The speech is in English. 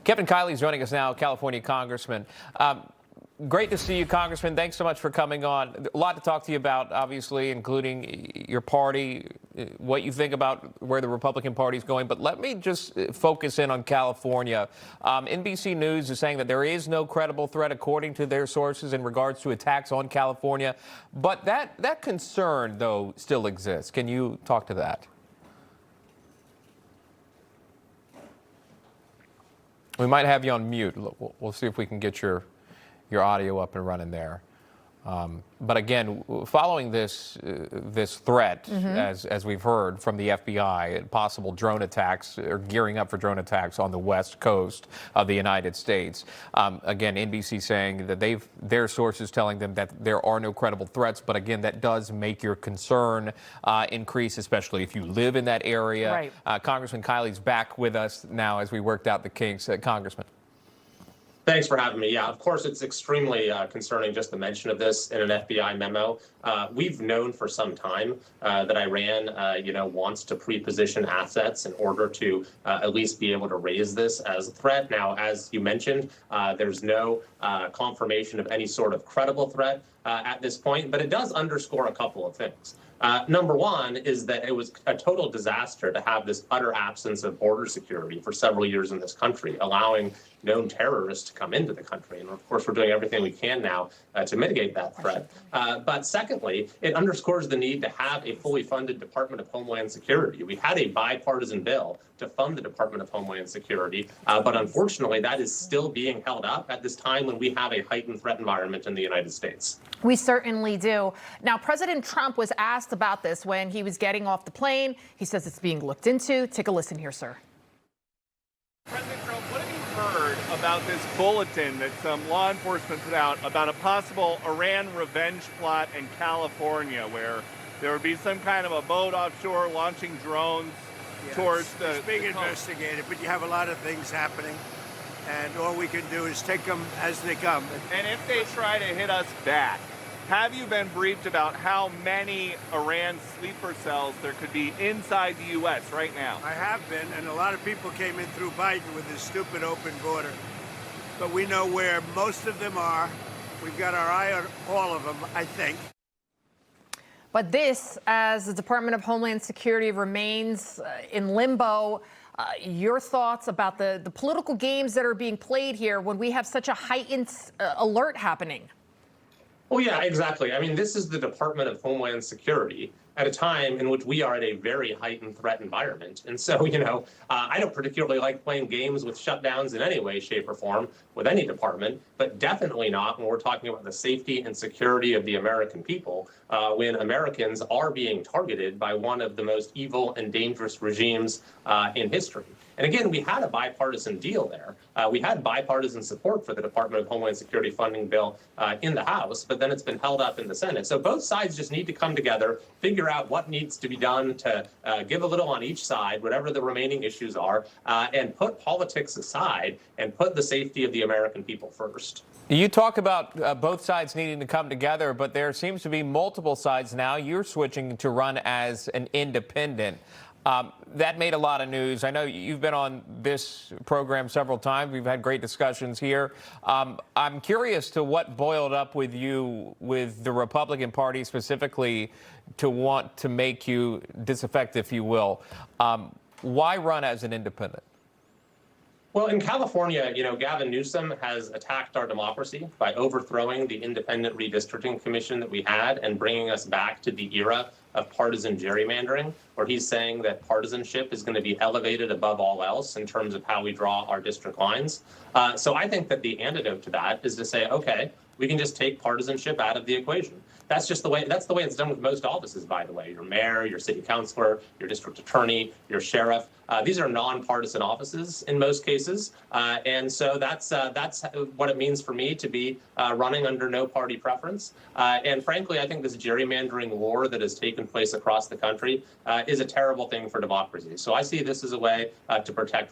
Kevin Kiley is joining us now, California Congressman. Great to see you, Congressman. Thanks so much for coming on. A lot to talk to you about, obviously, including your party, what you think about where the Republican Party is going. But let me just focus in on California. NBC News is saying that there is no credible threat, according to their sources, in regards to attacks on California. But that concern, though, still exists. Can you talk to that? We might have you on mute. We'll see if we can get your audio up and running there. But again, following this threat, as we've heard from the FBI, possible drone attacks or gearing up for drone attacks on the West Coast of the United States. Again, NBC saying that their sources telling them that there are no credible threats. But again, that does make your concern increase, especially if you live in that area. Right. Congressman Kiley's back with us now as we worked out the kinks. Congressman. Thanks for having me. Yeah, of course, it's extremely concerning just the mention of this in an FBI memo. We've known for some time that Iran, wants to pre-position assets in order to at least be able to raise this as a threat. Now, as you mentioned, there's no confirmation of any sort of credible threat at this point, but it does underscore a couple of things. Number one is that it was a total disaster to have this utter absence of border security for several years in this country, allowing known terrorists to come into the country. And of course, we're doing everything we can now to mitigate that threat. But secondly, it underscores the need to have a fully funded Department of Homeland Security. We had a bipartisan bill to fund the Department of Homeland Security, but unfortunately, that is still being held up at this time when we have a heightened threat environment in the United States. We certainly do. Now, President Trump was asked about this when he was getting off the plane. He says it's being looked into. Take a listen here, sir. President Trump, what have you heard about this bulletin that some law enforcement put out about a possible Iran revenge plot in California, where there would be some kind of a boat offshore launching drones towards the... It's being investigated, but you have a lot of things happening, and all we can do is take them as they come. And if they try to hit us back, have you been briefed about how many Iran sleeper cells there could be inside the U.S. right now? I have been, and a lot of people came in through Biden with this stupid open border. But we know where most of them are. We've got our eye on all of them, I think. But this, as the Department of Homeland Security remains in limbo, your thoughts about the political games that are being played here when we have such a heightened alert happening? Well, yeah, exactly. I mean, this is the Department of Homeland Security at a time in which we are at a very heightened threat environment. And so, I don't particularly like playing games with shutdowns in any way, shape, or form with any department, but definitely not when we're talking about the safety and security of the American people, when Americans are being targeted by one of the most evil and dangerous regimes in history. And again, we had a bipartisan deal there. We had bipartisan support for the Department of Homeland Security funding bill in the House, but then it's been held up in the Senate. So both sides just need to come together, figure out what needs to be done to give a little on each side, whatever the remaining issues are, and put politics aside and put the safety of the American people first. You talk about both sides needing to come together, but there seems to be multiple sides now. You're switching to run as an independent. That made a lot of news. I know you've been on this program several times. We've had great discussions here. I'm curious to what boiled up with you, with the Republican Party specifically, to want to make you disaffect, if you will. Why run as an independent? Well, in California, Gavin Newsom has attacked our democracy by overthrowing the independent redistricting commission that we had and bringing us back to the era of partisan gerrymandering, where he's saying that partisanship is going to be elevated above all else in terms of how we draw our district lines. So I think that the antidote to that is to say, okay, we can just take partisanship out of the equation. That's the way it's done with most offices, by the way. Your mayor, your city councilor, your district attorney, your sheriff. These are nonpartisan offices in most cases. And so that's what it means for me to be running under no party preference. And frankly, I think this gerrymandering war that has taken place across the country is a terrible thing for democracy. So I see this as a way to protect